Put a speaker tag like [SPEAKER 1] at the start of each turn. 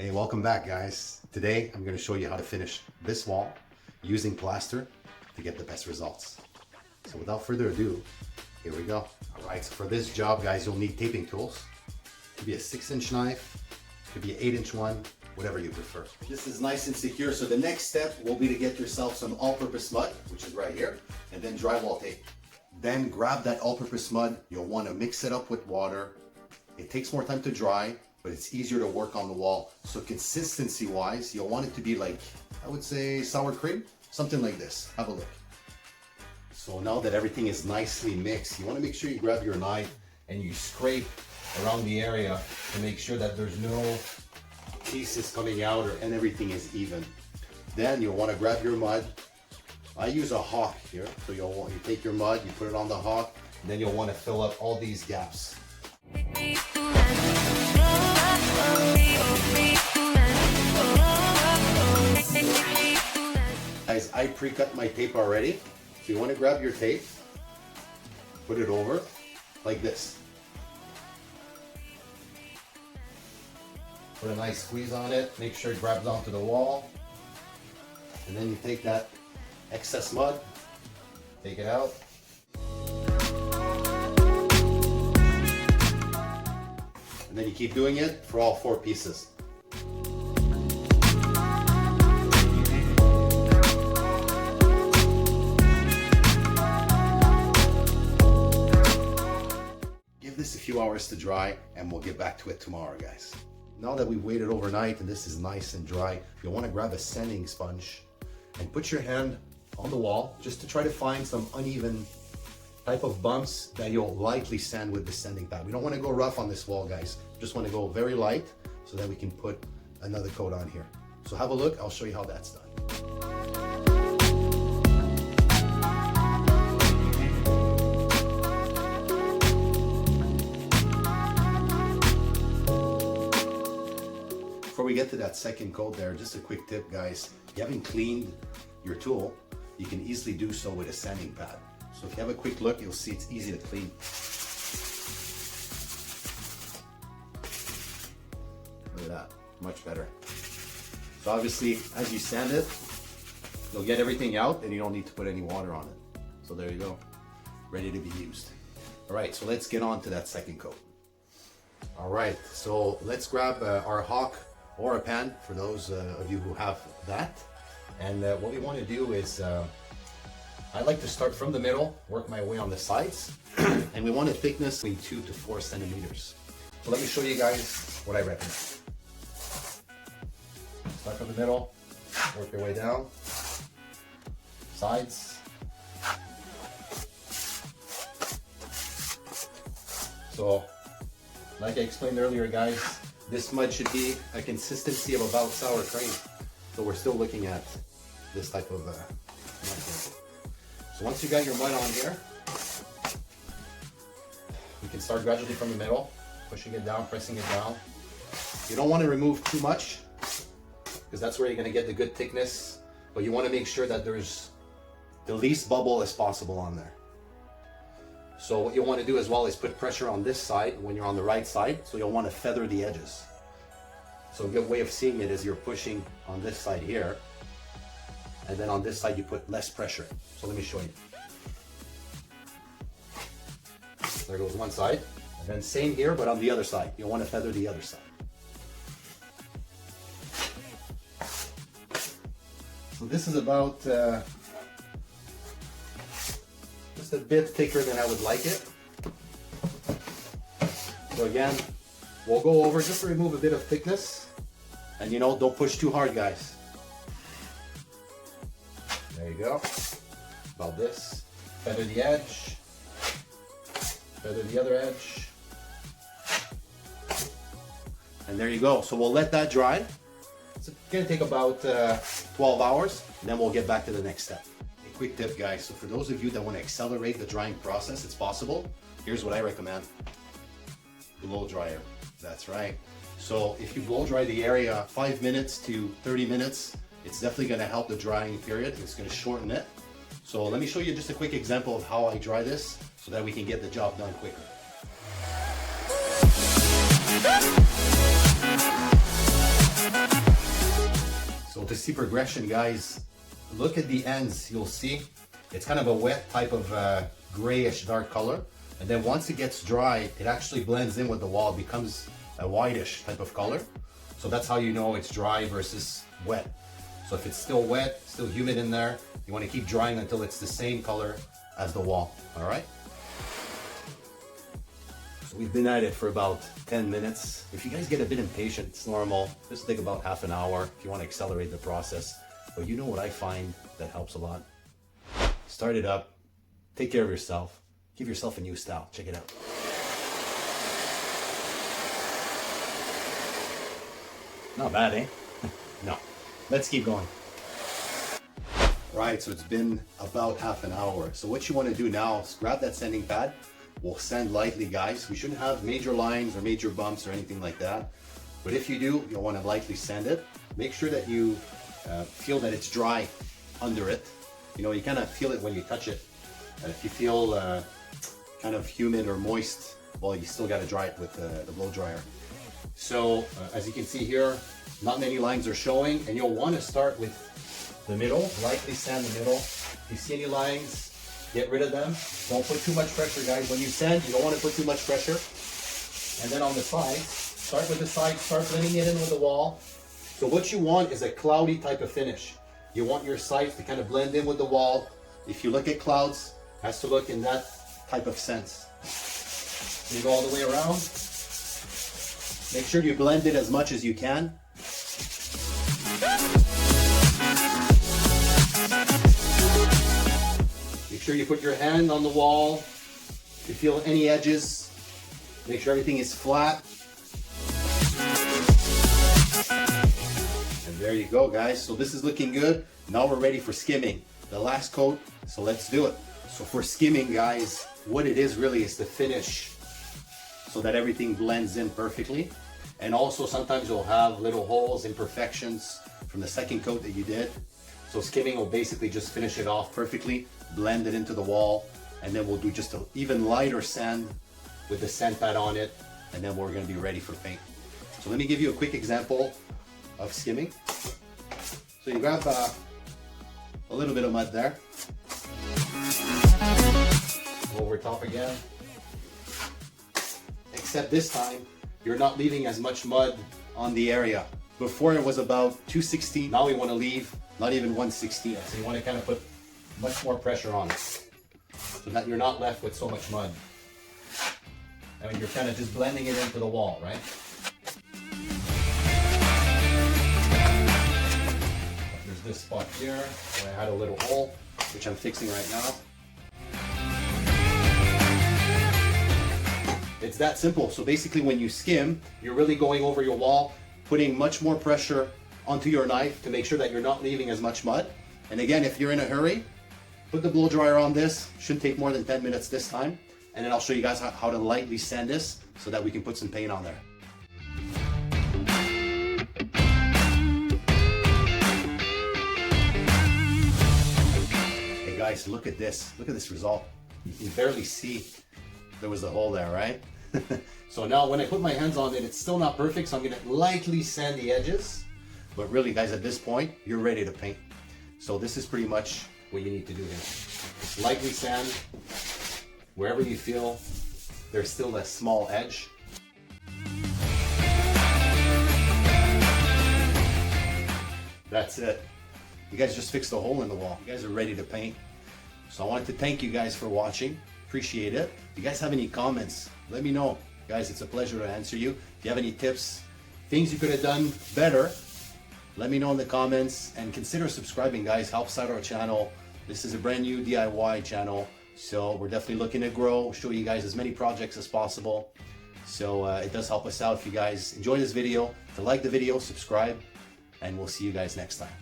[SPEAKER 1] Hey, welcome back guys. Today I'm going to show you how to finish this wall using plaster to get the best results. So without further ado, here we go. Alright, so for this job guys, you'll need taping tools. It could be a 6-inch knife, it could be an 8-inch one, whatever you prefer. This is nice and secure, so the next step will be to get yourself some all-purpose mud, which is right here, and then drywall tape. Then grab that all-purpose mud, you'll want to mix it up with water. It takes more time to dry, but it's easier to work on the wall. So consistency wise, you'll want it to be like, I would say sour cream, something like this. Have a look. So now that everything is nicely mixed, you want to make sure you grab your knife and you scrape around the area to make sure that there's no pieces coming out and everything is even. Then you'll want to grab your mud. I use a hawk here. So you take your mud, you put it on the hawk, and then you'll want to fill up all these gaps. Guys, I pre-cut my tape already. So you want to grab your tape, put it over like this. Put a nice squeeze on it, make sure it grabs onto the wall. And then you take that excess mud, take it out. And then you keep doing it for all 4 pieces. Give this a few hours to dry and we'll get back to it tomorrow, guys. Now that we've waited overnight and this is nice and dry, you'll want to grab a sanding sponge and put your hand on the wall just to try to find some uneven type of bumps that you'll lightly sand with the sanding pad. We don't want to go rough on this wall, guys. Just want to go very light so that we can put another coat on here. So have a look, I'll show you how that's done. Before we get to that second coat there, just a quick tip guys. If you haven't cleaned your tool, you can easily do so with a sanding pad. So if you have a quick look, you'll see it's easy to clean. Look at that, much better. So obviously, as you sand it, you'll get everything out and you don't need to put any water on it. So there you go, ready to be used. All right, so let's get on to that second coat. All right, so let's grab our hawk or a pan for those of you who have that. And what we want to do is, I like to start from the middle, work my way on the sides, and we want a thickness between 2 to 4 centimeters. So let me show you guys what I recommend. Start from the middle, work your way down, sides. So, like I explained earlier guys, this mud should be a consistency of about sour cream. So we're still looking at this type of mud. So once you got your mud on here, you can start gradually from the middle, pushing it down, pressing it down. You don't want to remove too much because that's where you're going to get the good thickness, but you want to make sure that there's the least bubble as possible on there. So what you want to do as well is put pressure on this side when you're on the right side, so you'll want to feather the edges. So a good way of seeing it is you're pushing on this side here, and then on this side you put less pressure. So let me show you. There goes one side, and then same here, but on the other side. You'll want to feather the other side. So this is about just a bit thicker than I would like it. So again, we'll go over just to remove a bit of thickness. And you know, don't push too hard, guys. There you go. About this. Feather the edge. Feather the other edge. And there you go. So we'll let that dry. It's gonna take about 12 hours, and then we'll get back to the next step. A quick tip, guys. So for those of you that want to accelerate the drying process, it's possible. Here's what I recommend. Blow dryer. That's right. So if you blow dry the area 5 minutes to 30 minutes, it's definitely going to help the drying period. It's going to shorten it. So let me show you just a quick example of how I dry this so that we can get the job done quicker. to see progression, guys, look at the ends. You'll see it's kind of a wet type of grayish dark color. And then once it gets dry, it actually blends in with the wall, becomes a whitish type of color. So that's how you know it's dry versus wet. So if it's still wet, still humid in there, you want to keep drying until it's the same color as the wall, all right? So we've been at it for about 10 minutes. If you guys get a bit impatient, it's normal. This will take about half an hour if you want to accelerate the process. But you know what I find that helps a lot? Start it up, take care of yourself, give yourself a new style. Check it out. Not bad, eh? No. Let's keep going. Right, so it's been about half an hour. So what you want to do now is grab that sanding pad. We'll sand lightly, guys. We shouldn't have major lines or major bumps or anything like that. But if you do, you'll want to lightly sand it. Make sure that you feel that it's dry under it. You know, you kind of feel it when you touch it. If you feel kind of humid or moist, well, you still got to dry it with the blow dryer. So as you can see here, not many lines are showing, and you'll want to start with the middle, lightly sand the middle. If you see any lines, get rid of them. Don't put too much pressure, guys. When you sand, you don't want to put too much pressure. And then on the sides, start with the sides, start blending it in with the wall. So what you want is a cloudy type of finish. You want your sides to kind of blend in with the wall. If you look at clouds, it has to look in that type of sense. You go all the way around. Make sure you blend it as much as you can. Make sure you put your hand on the wall. If you feel any edges, make sure everything is flat. And there you go, guys. So this is looking good. Now we're ready for skimming. The last coat, so let's do it. So for skimming, guys, what it is really is to finish so that everything blends in perfectly. And also sometimes you'll have little holes, imperfections from the second coat that you did. So skimming will basically just finish it off perfectly, blend it into the wall, and then we'll do just an even lighter sand with the sand pad on it, and then we're gonna be ready for paint. So let me give you a quick example of skimming. So you grab a little bit of mud there. Go over top again. Except this time, you're not leaving as much mud on the area. Before it was about 2/16, now we want to leave not even 1/16. So you want to kind of put much more pressure on it so that you're not left with so much mud. I mean, you're kind of just blending it into the wall, right? There's this spot here where I had a little hole, which I'm fixing right now. It's that simple. So basically when you skim, you're really going over your wall, putting much more pressure onto your knife to make sure that you're not leaving as much mud. And again, if you're in a hurry, put the blow dryer on this. Shouldn't take more than 10 minutes this time. And then I'll show you guys how to lightly sand this so that we can put some paint on there. Hey guys, look at this. Look at this result. You can barely see there was a hole there, right? So now when I put my hands on it, it's still not perfect, so I'm gonna lightly sand the edges. But really, guys, at this point, you're ready to paint. So this is pretty much what you need to do here. Just lightly sand wherever you feel there's still a small edge. That's it. You guys just fixed a hole in the wall. You guys are ready to paint. So I wanted to thank you guys for watching. Appreciate it. If you guys have any comments, let me know. Guys, it's a pleasure to answer you. If you have any tips, things you could have done better, let me know in the comments, and consider subscribing, guys. Helps out our channel. This is a brand new DIY channel, so we're definitely looking to grow, show you guys as many projects as possible. So it does help us out if you guys enjoy this video. To like the video, subscribe, and we'll see you guys next time.